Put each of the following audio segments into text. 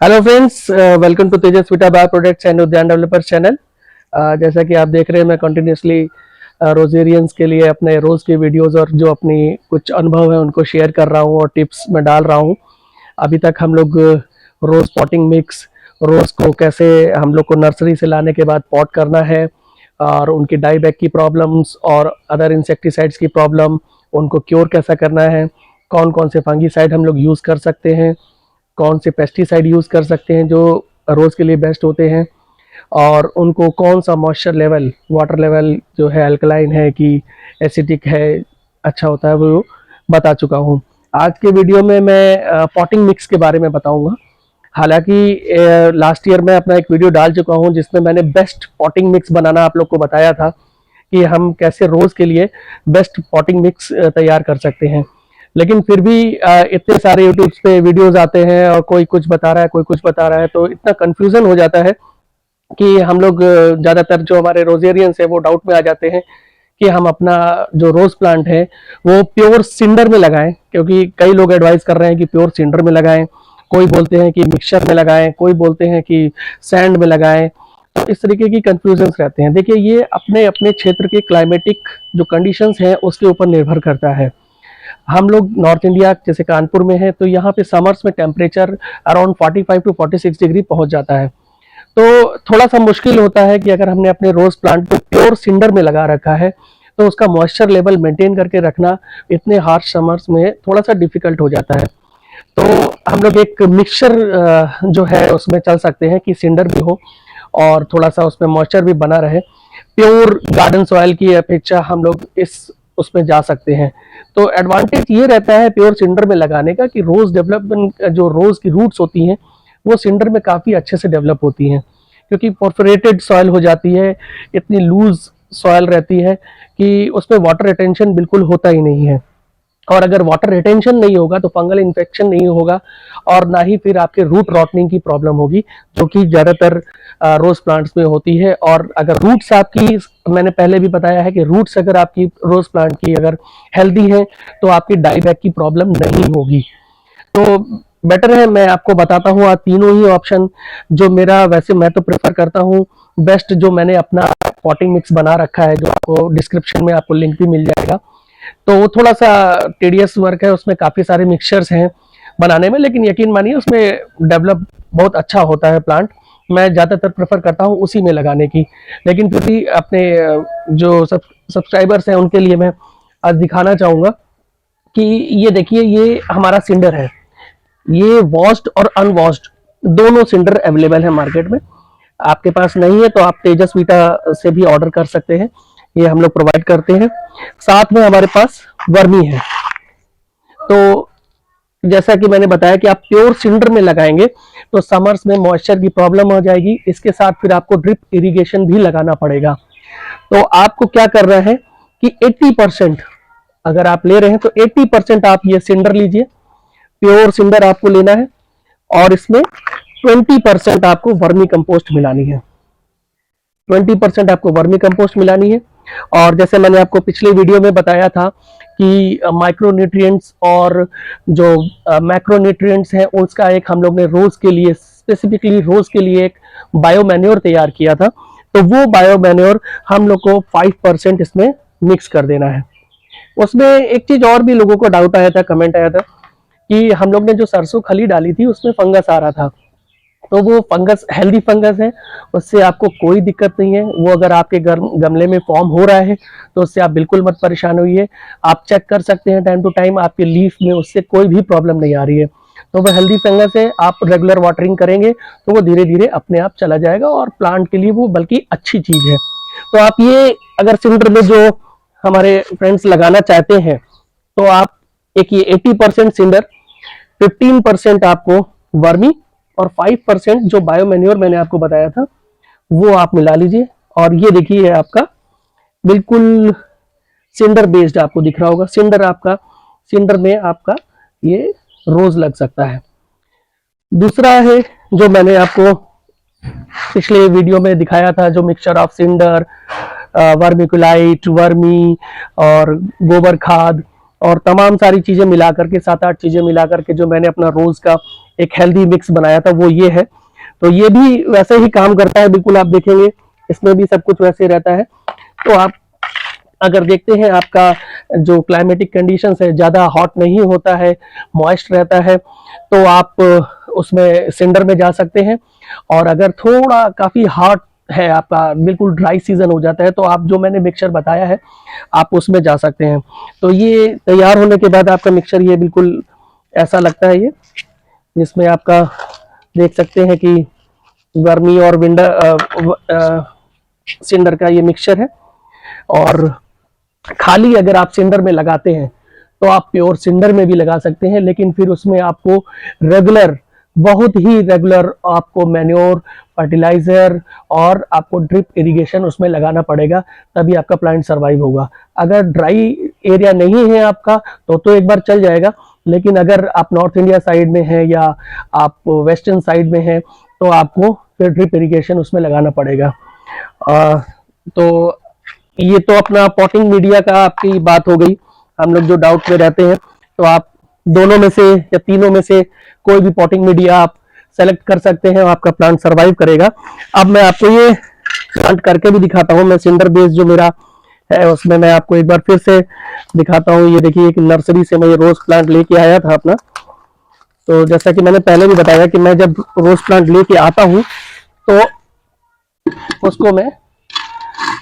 Hello friends, welcome to Tejasvita bio products and Udyan developers channel. जैसा कि आप देख रहे हैं, मैं कंटिन्यूसली रोजेरियंस के लिए अपने रोज़ की वीडियोस और जो अपनी कुछ अनुभव है उनको शेयर कर रहा हूँ और टिप्स में डाल रहा हूँ। अभी तक हम लोग रोज़ पॉटिंग मिक्स, रोज़ को कैसे हम लोग को नर्सरी से लाने के बाद पॉट करना है और उनकी डाई बैक की प्रॉब्लम्स और अदर इंसेक्टिसाइड्स की प्रॉब्लम, उनको क्योर कैसा करना है, कौन कौन से फंगीसाइड हम लोग यूज़ कर सकते हैं, कौन से पेस्टिसाइड यूज़ कर सकते हैं जो रोज़ के लिए बेस्ट होते हैं, और उनको कौन सा मॉइस्चर लेवल, वाटर लेवल जो है अल्कलाइन है कि एसिडिक है, अच्छा होता है, वो बता चुका हूँ। आज के वीडियो में मैं पॉटिंग मिक्स के बारे में बताऊंगा। हालांकि लास्ट ईयर मैं अपना एक वीडियो डाल चुका हूँ जिसमें मैंने बेस्ट पॉटिंग मिक्स बनाना आप लोग को बताया था कि हम कैसे रोज़ के लिए बेस्ट पॉटिंग मिक्स तैयार कर सकते हैं। लेकिन फिर भी इतने सारे यूट्यूब पे वीडियोस आते हैं और कोई कुछ बता रहा है, कोई कुछ बता रहा है, तो इतना कंफ्यूजन हो जाता है कि हम लोग ज़्यादातर जो हमारे रोजेरियंस है वो डाउट में आ जाते हैं कि हम अपना जो रोज़ प्लांट है वो प्योर सिंडर में लगाएं, क्योंकि कई लोग एडवाइस कर रहे हैं कि प्योर सिंडर में लगाएं, कोई बोलते हैं कि मिक्सचर में लगाएं, कोई बोलते हैं कि सैंड में लगाएं। तो इस तरीके की कंफ्यूजन्स रहते हैं। देखिए, ये अपने अपने क्षेत्र के क्लाइमेटिक जो कंडीशंस हैं उसके ऊपर निर्भर करता है। हम लोग नॉर्थ इंडिया जैसे कानपुर में है, तो यहाँ पे समर्स में टेम्परेचर अराउंड 45 टू 46 डिग्री पहुंच जाता है। तो थोड़ा सा मुश्किल होता है कि अगर हमने अपने रोज प्लांट को प्योर सिंडर में लगा रखा है तो उसका मॉइस्चर लेवल मेंटेन करके रखना इतने हार्श समर्स में थोड़ा सा डिफिकल्ट हो जाता है। तो हम लोग एक मिक्सचर जो है उसमें चल सकते हैं कि सिंडर भी हो और थोड़ा सा उसमें मॉइस्चर भी बना रहे। प्योर गार्डन सॉइल की अपेक्षा हम लोग इस उसमें जा सकते हैं। तो एडवांटेज ये रहता है प्योर सिंडर में लगाने का कि रोज डेवलपमेंट, जो रोज की रूट्स होती हैं वो सिंडर में काफ़ी अच्छे से डेवलप होती हैं, क्योंकि परफोरेटेड सॉइल हो जाती है, इतनी लूज सॉइल रहती है कि उसमें वाटर रिटेंशन बिल्कुल होता ही नहीं है। और अगर वाटर रिटेंशन नहीं होगा तो फंगल इन्फेक्शन नहीं होगा और ना ही फिर आपके रूट रॉटनिंग की प्रॉब्लम होगी, जो कि ज़्यादातर रोज प्लांट्स में होती है। और अगर रूट्स आपकी, मैंने पहले भी बताया है कि रूट्स अगर आपकी रोज प्लांट की अगर हेल्दी है तो आपकी डाई बैक की प्रॉब्लम नहीं होगी। तो बेटर है, मैं आपको बताता हूँ आज तीनों ही ऑप्शन जो मेरा, वैसे मैं तो प्रेफर करता हूँ बेस्ट, जो मैंने अपना पॉटिंग मिक्स बना रखा है, जो आपको डिस्क्रिप्शन में आपको लिंक भी मिल जाएगा। तो वो थोड़ा सा टेडियस वर्क है, उसमें काफ़ी सारे मिक्सचर्स हैं बनाने में, लेकिन यकीन मानिए उसमें डेवलप बहुत अच्छा होता है प्लांट। मैं ज़्यादातर प्रेफर करता हूँ उसी में लगाने की। लेकिन फिर भी अपने जो सब्सक्राइबर्स हैं उनके लिए मैं आज दिखाना चाहूँगा कि ये देखिए, ये हमारा सिंडर है। ये वॉश्ड और अनवॉश्ड दोनों सिंडर अवेलेबल है मार्केट में। आपके पास नहीं है तो आप तेजस्विता से भी ऑर्डर कर सकते हैं, ये हम लोग प्रोवाइड करते हैं। साथ में हमारे पास वर्मी है। तो जैसा कि मैंने बताया कि आप प्योर सिंडर में लगाएंगे तो समर्स में मॉइस्चर की प्रॉब्लम हो जाएगी, इसके साथ फिर आपको ड्रिप इरिगेशन भी लगाना पड़ेगा। तो आपको क्या करना है कि 80% अगर आप ले रहे हैं तो 80% आप ये सिंडर लीजिए, प्योर सिंडर आपको लेना है, और इसमें 20% आपको वर्मी कंपोस्ट मिलानी है। 20% आपको वर्मी कंपोस्ट मिलानी है। और जैसे मैंने आपको पिछले वीडियो में बताया था कि माइक्रोन्यूट्रिएंट्स और जो मैक्रोन्यूट्रिएंट्स हैं उसका एक हम लोग ने रोज के लिए, स्पेसिफिकली रोज के लिए एक बायो मैन्योर तैयार किया था। तो वो बायो मैन्योर हम लोग को 5% इसमें मिक्स कर देना है। उसमें एक चीज और भी लोगों को डाउट आया था, कमेंट आया था कि हम लोग ने जो सरसों खली डाली थी उसमें फंगस आ रहा था। तो वो फंगस हेल्दी फंगस है, उससे आपको कोई दिक्कत नहीं है। वो अगर आपके गमले में फॉर्म हो रहा है तो उससे आप बिल्कुल मत परेशान होइए। आप चेक कर सकते हैं टाइम टू टाइम, आपके लीफ में उससे कोई भी प्रॉब्लम नहीं आ रही है। तो वो हेल्दी फंगस है, आप रेगुलर वाटरिंग करेंगे तो वो धीरे धीरे अपने आप चला जाएगा और प्लांट के लिए वो बल्कि अच्छी चीज है। तो आप ये अगर सिंडर में जो हमारे फ्रेंड्स लगाना चाहते हैं तो आप एक ये 80% सिंडर, 15% आपको वर्मी और 5% जो बायो मैन्योर मैंने आपको बताया था वो आप मिला लीजिए। और ये देखिए आपका बिल्कुल सिंडर बेस्ड आपको दिख रहा होगा। सिंडर में आपका ये रोज लग सकता है। दूसरा है जो मैंने आपको पिछले वीडियो में दिखाया था, जो मिक्सचर ऑफ सिंडर, वर्मिकुलाइट, वर्मी और गोबर खाद और तमाम सारी चीजें मिला करके 7-8 चीजें मिला करके जो मैंने अपना रोज का एक हेल्दी मिक्स बनाया था वो ये है। तो ये भी वैसे ही काम करता है बिल्कुल, आप देखेंगे इसमें भी सब कुछ वैसे रहता है। तो आप अगर देखते हैं आपका जो क्लाइमेटिक कंडीशंस है, ज़्यादा हॉट नहीं होता है, मॉइस्ट रहता है, तो आप उसमें सिंडर में जा सकते हैं। और अगर थोड़ा काफ़ी हॉट है, आपका बिल्कुल ड्राई सीजन हो जाता है, तो आप जो मैंने मिक्सचर बताया है आप उसमें जा सकते हैं। तो ये तैयार होने के बाद आपका मिक्सचर ये बिल्कुल ऐसा लगता है, ये जिसमें आपका देख सकते हैं कि वर्मी और सिंडर का ये मिक्सचर है। और खाली अगर आप सिंडर में लगाते हैं तो आप प्योर सिंडर में भी लगा सकते हैं, लेकिन फिर उसमें आपको रेगुलर, बहुत ही रेगुलर आपको मैन्योर, फर्टिलाइजर और आपको ड्रिप इरिगेशन उसमें लगाना पड़ेगा, तभी आपका प्लांट सरवाइव होगा। अगर ड्राई एरिया नहीं है आपका तो एक बार चल जाएगा, लेकिन अगर आप नॉर्थ इंडिया साइड में है या आप वेस्टर्न साइड में है तो आपको फिर ड्रिप इरिगेशन उसमें लगाना पड़ेगा। तो ये तो अपना पॉटिंग मीडिया का आपकी बात हो गई। हम लोग जो डाउट में रहते हैं, तो आप दोनों में से या तीनों में से कोई भी पॉटिंग मीडिया आप सेलेक्ट कर सकते हैं, आपका प्लांट सरवाइव करेगा। अब मैं आपको ये प्लांट करके भी दिखाता हूँ। मैं सिंडर बेस जो मेरा है उसमें मैं आपको एक बार फिर से दिखाता हूँ। ये देखिए, एक नर्सरी से मैं ये रोज प्लांट लेके आया था अपना। तो जैसा कि मैंने पहले भी बताया कि मैं जब रोज प्लांट लेके आता हूँ तो उसको मैं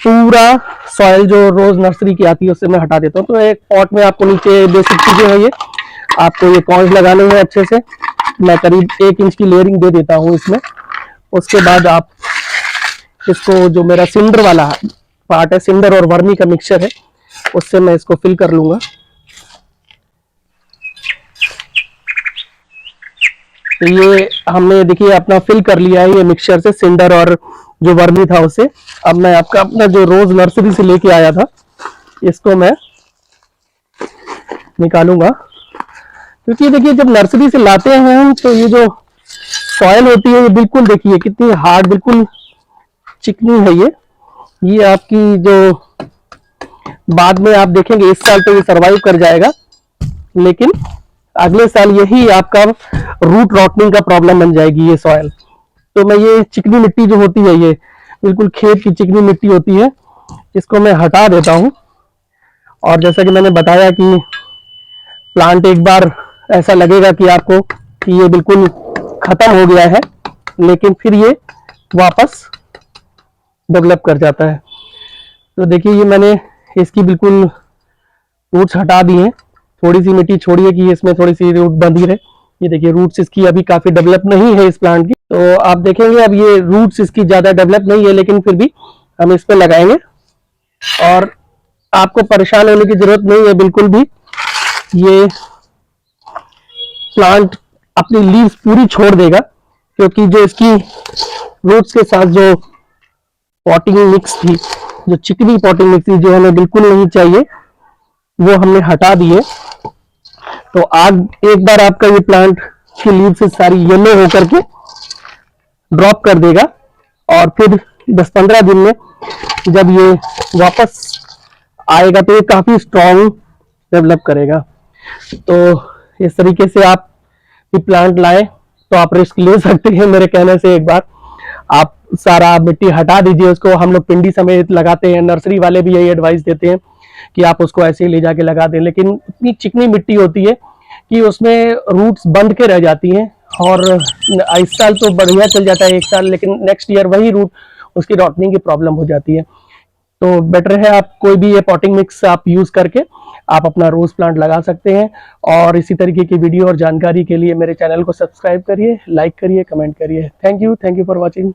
पूरा सॉइल जो रोज नर्सरी की आती है उससे मैं हटा देता हूँ। तो एक पॉट में आपको नीचे बेसिक चीजें हैं, ये आपको ये कॉर्न्स लगाने हैं अच्छे से। मैं करीब 1 इंच की लेयरिंग दे देता हूँ इसमें। उसके बाद आप इसको, जो मेरा सिंडर वाला पार्ट है, सिंडर और वर्मी का मिक्सचर है, उससे मैं इसको फिल कर लूंगा। तो ये हमने देखिए अपना फिल कर लिया है ये मिक्सचर से, सिंडर और जो वर्मी था उससे। अब मैं आपका अपना जो रोज नर्सरी से लेके आया था इसको मैं निकालूंगा, क्योंकि देखिए जब नर्सरी से लाते हैं हम तो ये जो सॉइल होती है ये बिल्कुल देखिए कितनी हार्ड, बिल्कुल चिकनी है ये आपकी जो बाद में आप देखेंगे इस साल तो ये सरवाइव कर जाएगा, लेकिन अगले साल यही आपका रूट रॉटनिंग का प्रॉब्लम बन जाएगी ये सॉइल। तो मैं ये चिकनी मिट्टी जो होती है, ये बिल्कुल खेत की चिकनी मिट्टी होती है, इसको मैं हटा देता हूं। और जैसा कि मैंने बताया कि प्लांट एक बार ऐसा लगेगा कि आपको कि ये बिल्कुल खत्म हो गया है, लेकिन फिर ये वापस डेवलप कर जाता है। तो देखिए ये मैंने इसकी बिल्कुल रूट्स हटा दी हैं। थोड़ी सी मिट्टी छोड़िए कि इसमें थोड़ी सी रूट बंधी रहे। ये देखिए रूट्स इसकी अभी काफी डेवलप नहीं है इस प्लांट की, तो आप देखेंगे अब ये रूट्स इसकी ज्यादा डेवलप नहीं है, लेकिन फिर भी हम इस पे लगाएंगे। और आपको परेशान होने की जरूरत नहीं है बिल्कुल भी। ये प्लांट अपनी लीव्स पूरी छोड़ देगा, क्योंकि जो इसकी रूट्स के साथ जो पॉटिंग मिक्स थी, जो चिकनी पॉटिंग मिक्स थी, जो हमें बिल्कुल नहीं चाहिए, वो हमने हटा दी है। तो आज एक बार आपका ये प्लांट की लीव से सारी येलो होकर के ड्रॉप कर देगा, और फिर 10-15 दिन में जब ये वापस आएगा तो ये काफी स्ट्रॉन्ग डेवलप करेगा। तो इस तरीके से आप ये प्लांट लाएं तो आप रिस्क ले सकते हैं। मेरे कहने से एक बार आप सारा मिट्टी हटा दीजिए उसको। हम लोग पिंडी समेत लगाते हैं, नर्सरी वाले भी यही एडवाइस देते हैं कि आप उसको ऐसे ही ले जाके लगा दें, लेकिन इतनी चिकनी मिट्टी होती है कि उसमें रूट्स बंध के रह जाती हैं। और इस साल तो बढ़िया चल जाता है 1 साल, लेकिन नेक्स्ट ईयर वही रूट उसकी रॉटनिंग की प्रॉब्लम हो जाती है। तो बेटर है आप कोई भी ये पॉटिंग मिक्स आप यूज करके आप अपना रोज प्लांट लगा सकते हैं। और इसी तरीके की वीडियो और जानकारी के लिए मेरे चैनल को सब्सक्राइब करिए, लाइक करिए, कमेंट करिए। Thank you for watching.